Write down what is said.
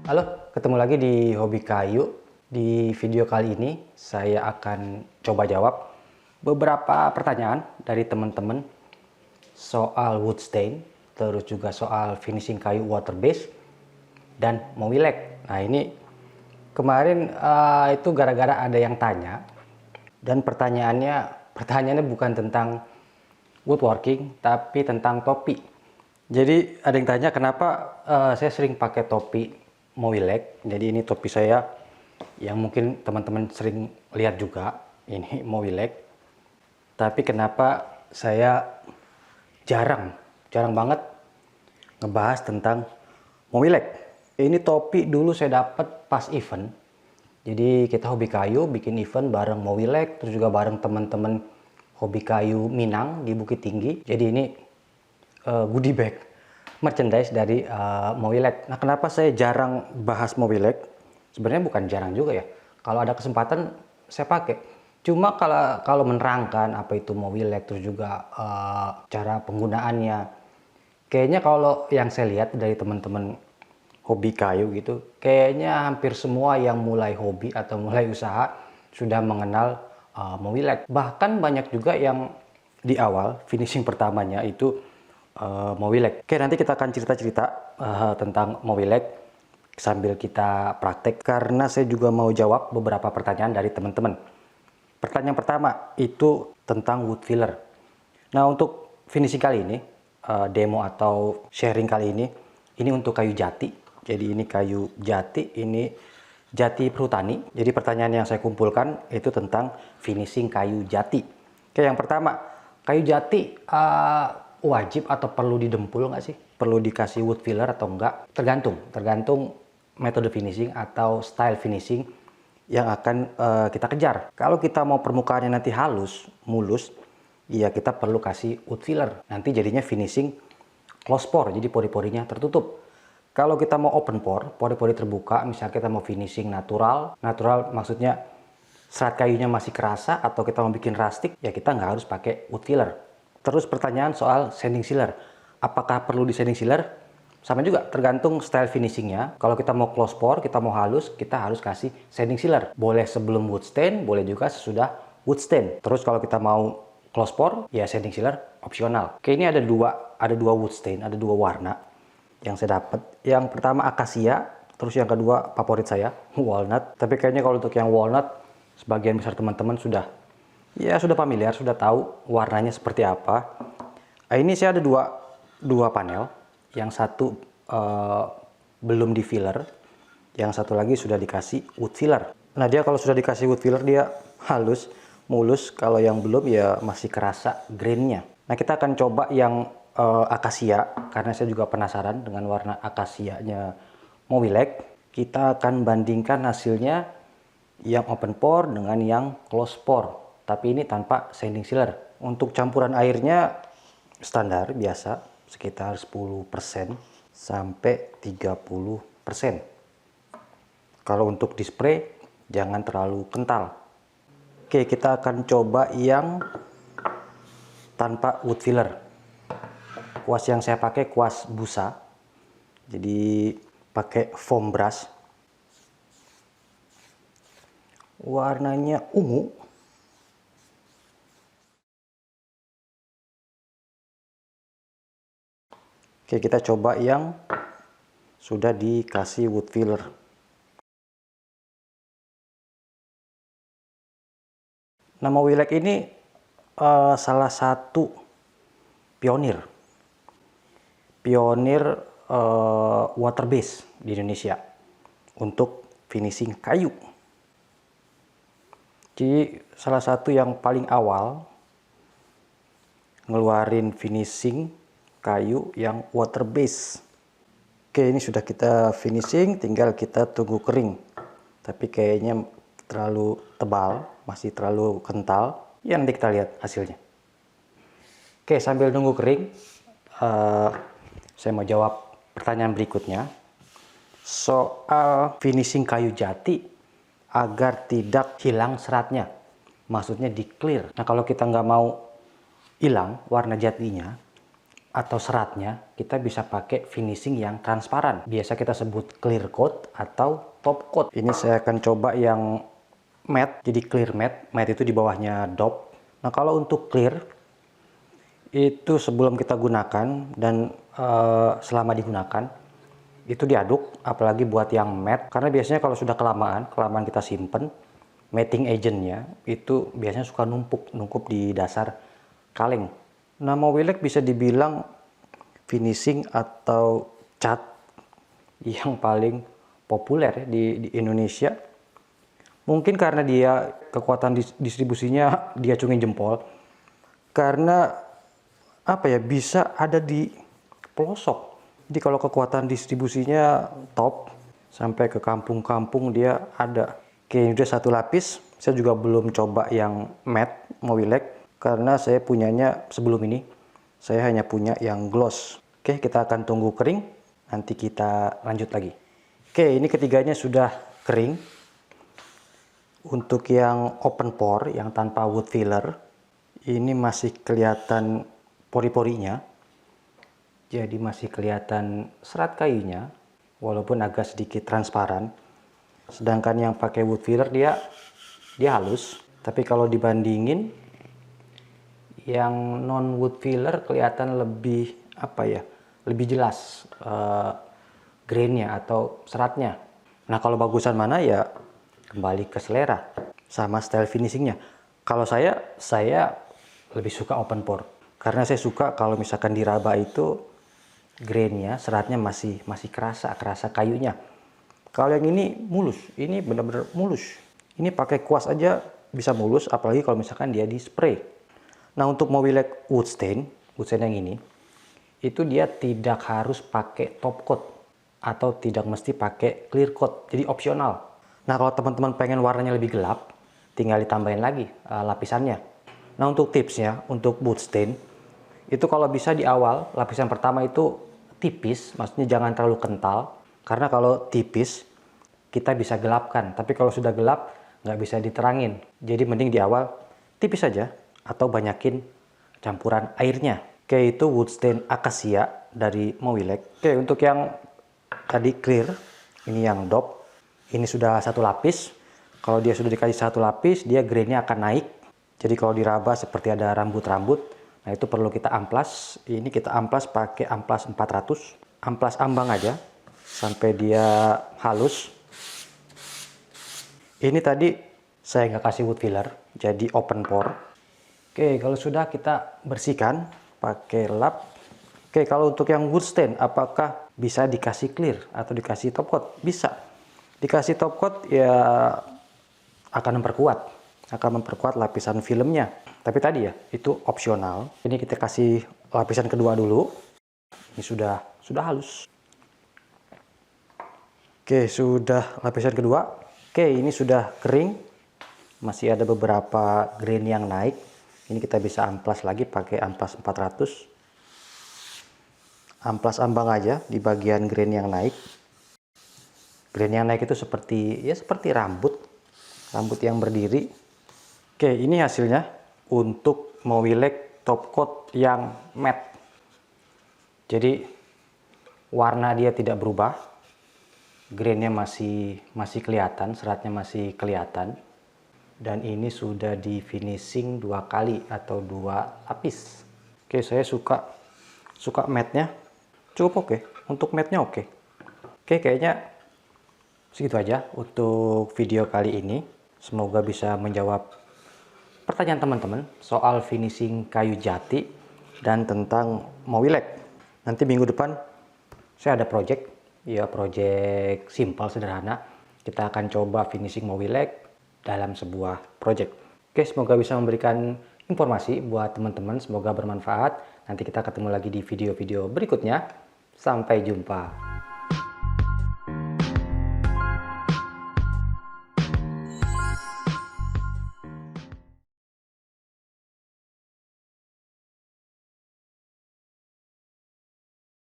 Halo, ketemu lagi di Hobi Kayu. Di video kali ini saya akan coba jawab beberapa pertanyaan dari teman-teman soal wood stain, terus juga soal finishing kayu water base dan Mowileg. Nah ini kemarin itu gara-gara ada yang tanya, dan pertanyaannya bukan tentang woodworking tapi tentang topi. Jadi ada yang tanya kenapa saya sering pakai topi Mowileg. Jadi ini topi saya yang mungkin teman-teman sering lihat juga, ini Mowileg. Tapi kenapa saya jarang banget ngebahas tentang Mowileg. Ini topi dulu saya dapat pas event. Jadi kita Hobi Kayu bikin event bareng Mowileg, terus juga bareng teman-teman Hobi Kayu Minang di Bukit Tinggi. Jadi ini goodie bag merchandise dari Mowileg. Nah, kenapa saya jarang bahas Mowileg? Sebenarnya bukan jarang juga ya. Kalau ada kesempatan saya pakai. Cuma kalau menerangkan apa itu Mowileg, terus juga cara penggunaannya, kayaknya kalau yang saya lihat dari teman-teman hobi kayu gitu, kayaknya hampir semua yang mulai hobi atau mulai usaha sudah mengenal Mowileg. Bahkan banyak juga yang di awal finishing pertamanya itu Mowileg. Oke, nanti kita akan cerita-cerita tentang Mowileg sambil kita praktek, karena saya juga mau jawab beberapa pertanyaan dari teman-teman. Pertanyaan pertama itu tentang wood filler. Nah, untuk finishing kali ini, demo atau sharing kali ini untuk kayu jati. Jadi ini kayu jati, ini jati perhutani. Jadi pertanyaan yang saya kumpulkan itu tentang finishing kayu jati. Oke, yang pertama, kayu jati wajib atau perlu didempul nggak sih? Perlu dikasih wood filler atau enggak? Tergantung metode finishing atau style finishing yang akan kita kejar. Kalau kita mau permukaannya nanti halus, mulus, ya kita perlu kasih wood filler. Nanti jadinya finishing close pore, jadi pori-porinya tertutup. Kalau kita mau open pore, pori-pori terbuka, misalnya kita mau finishing natural maksudnya serat kayunya masih kerasa, atau kita mau bikin rustic, ya kita nggak harus pakai wood filler. Terus pertanyaan soal sanding sealer. Apakah perlu di sanding sealer? Sama juga, tergantung style finishingnya. Kalau kita mau close pore, kita mau halus, kita harus kasih sanding sealer. Boleh sebelum wood stain, boleh juga sesudah wood stain. Terus kalau kita mau close pore, ya sanding sealer opsional. Oke, ini ada dua wood stain, ada dua warna yang saya dapat. Yang pertama akasia, terus yang kedua favorit saya walnut. Tapi kayaknya kalau untuk yang walnut, sebagian besar teman-teman sudah familiar, sudah tahu warnanya seperti apa. Ini saya ada dua panel. Yang satu belum di filler, yang satu lagi sudah dikasih wood filler. Nah, dia kalau sudah dikasih wood filler dia halus, mulus. Kalau yang belum ya masih kerasa grainnya. Nah, kita akan coba yang akasia, karena saya juga penasaran dengan warna akasianya Mowileg. Kita akan bandingkan hasilnya yang open pore dengan yang close pore. Tapi ini tanpa sanding sealer. Untuk campuran airnya standar biasa, sekitar 10% sampai 30%. Kalau untuk di spray jangan terlalu kental. Oke, kita akan coba yang tanpa wood filler. Kuas yang saya pakai kuas busa. Jadi pakai foam brush. Warnanya ungu. Oke, kita coba yang sudah dikasih wood filler. Nah, Mowileg ini salah satu pionir water base di Indonesia untuk finishing kayu. Jadi salah satu yang paling awal ngeluarin finishing kayu yang water base. Oke, ini sudah kita finishing, tinggal kita tunggu kering. Tapi kayaknya terlalu tebal, masih terlalu kental. Ya, nanti kita lihat hasilnya. Oke, sambil nunggu kering, saya mau jawab pertanyaan berikutnya soal finishing kayu jati agar tidak hilang seratnya. Maksudnya di clear. Nah, kalau kita nggak mau hilang warna jatinya, atau seratnya, kita bisa pakai finishing yang transparan. Biasa kita sebut clear coat atau top coat. Ini saya akan coba yang matte, jadi clear matte. Matte itu di bawahnya dope. Nah, kalau untuk clear, itu sebelum kita gunakan dan selama digunakan, itu diaduk, apalagi buat yang matte. Karena biasanya kalau sudah kelamaan kita simpen, matting agentnya itu biasanya suka numpuk di dasar kaleng. Nah, Mowilex bisa dibilang finishing atau cat yang paling populer di Indonesia. Mungkin karena dia kekuatan distribusinya dia acungin jempol. Karena apa ya, bisa ada di pelosok. Jadi kalau kekuatan distribusinya top, sampai ke kampung-kampung dia ada. Oke, ini udah satu lapis. Saya juga belum coba yang matte Mowilex karena saya punyanya sebelum ini. Saya hanya punya yang gloss. Oke, kita akan tunggu kering. Nanti kita lanjut lagi. Oke, ini ketiganya sudah kering. Untuk yang open pore, yang tanpa wood filler, ini masih kelihatan pori-porinya. Jadi masih kelihatan serat kayunya, walaupun agak sedikit transparan. Sedangkan yang pakai wood filler dia halus. Tapi kalau dibandingin yang non wood filler kelihatan lebih apa ya, lebih jelas grainnya atau seratnya. Nah, kalau bagusan mana ya kembali ke selera sama style finishingnya. Kalau saya lebih suka open pore karena saya suka kalau misalkan diraba itu grainnya, seratnya masih kerasa kayunya. Kalau yang ini mulus, ini benar-benar mulus. Ini pakai kuas aja bisa mulus, apalagi kalau misalkan dia di spray. Nah, untuk Mowilex wood stain yang ini, itu dia tidak harus pakai top coat atau tidak mesti pakai clear coat, jadi opsional. Nah, kalau teman-teman pengen warnanya lebih gelap, tinggal ditambahin lagi lapisannya. Nah, untuk tipsnya, untuk wood stain, itu kalau bisa di awal, lapisan pertama itu tipis, maksudnya jangan terlalu kental. Karena kalau tipis, kita bisa gelapkan. Tapi kalau sudah gelap, nggak bisa diterangin. Jadi mending di awal, tipis saja. Atau banyakin campuran airnya. Oke, itu wood stain akasia dari Mowilex. Oke, untuk yang tadi clear, ini yang dope. Ini sudah satu lapis. Kalau dia sudah dikasih satu lapis, dia grainnya akan naik. Jadi kalau diraba seperti ada rambut-rambut, nah itu perlu kita amplas. Ini kita amplas pakai amplas 400. Amplas ambang aja sampai dia halus. Ini tadi saya nggak kasih wood filler, jadi open pore. Oke, kalau sudah kita bersihkan pakai lap. Oke, kalau untuk yang wood stain, apakah bisa dikasih clear atau dikasih top coat? Bisa. Dikasih top coat ya akan memperkuat lapisan filmnya. Tapi tadi ya, itu opsional. Ini kita kasih lapisan kedua dulu. Ini sudah halus. Oke, sudah lapisan kedua. Oke, ini sudah kering. Masih ada beberapa grain yang naik. Ini kita bisa amplas lagi pakai amplas 400. Amplas ambang aja di bagian grain yang naik. Grain yang naik itu seperti rambut yang berdiri. Oke, ini hasilnya untuk Mowilex top coat yang matte. Jadi warna dia tidak berubah, grainnya masih kelihatan, seratnya masih kelihatan, dan ini sudah di finishing 2 kali atau 2 lapis. Oke, saya suka matte-nya, cukup oke. Untuk matte-nya oke. Oke, kayaknya segitu aja untuk video kali ini. Semoga bisa menjawab pertanyaan teman-teman soal finishing kayu jati dan tentang Mowilex. Nanti minggu depan saya ada project simple sederhana. Kita akan coba finishing Mowilex dalam sebuah project. Oke, semoga bisa memberikan informasi buat teman-teman, semoga bermanfaat. Nanti kita ketemu lagi di video-video berikutnya. Sampai jumpa.